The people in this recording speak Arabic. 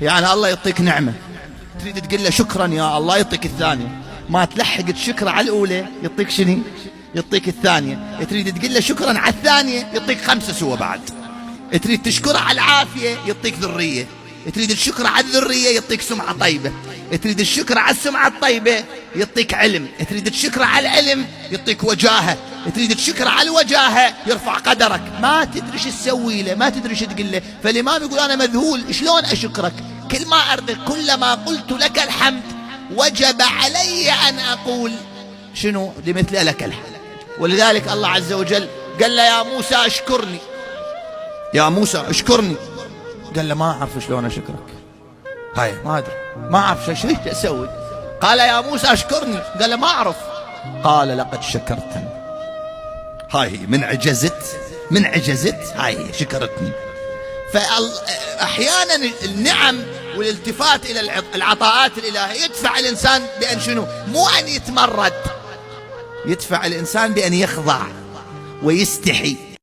يعني الله يعطيك نعمة تريد تقول له شكرا يا الله يعطيك الثانية، ما تلحق تشكره على الأولى يعطيك شنو؟ يعطيك الثانية. تريد تقول له شكرا على الثانية يعطيك 5 سوا بعد. تريد تشكره على العافية يعطيك ذرية. تريد تشكره على الذرية يعطيك سمعة طيبة. تريد الشكر على السمعة الطيبة يعطيك علم. تريد تشكر على العلم يعطيك وجاهة. تريد تشكر على الوجاهة يرفع قدرك. ما تدري شو تسوي له، ما تدري شو تقول له. فالإمام يقول أنا مذهول شلون أشكرك، كل ما أرضك كلما قلت لك الحمد وجب علي أن أقول شنو لمثل لك الحمد. ولذلك الله عز وجل قال له يا موسى اشكرني، يا موسى اشكرني. قال له ما أعرف شلون أشكرك، هاي ما أدري، ما أعرف شو أسوي. قال يا موسى اشكرني، قال له ما أعرف. قال لقد شكرتني. هاي من عجزت هاي شكرتني. فأحيانا النعم والالتفات إلى العطاءات الإلهية يدفع الإنسان بأن شنو؟ مو أن يتمرد، يدفع الإنسان بأن يخضع ويستحي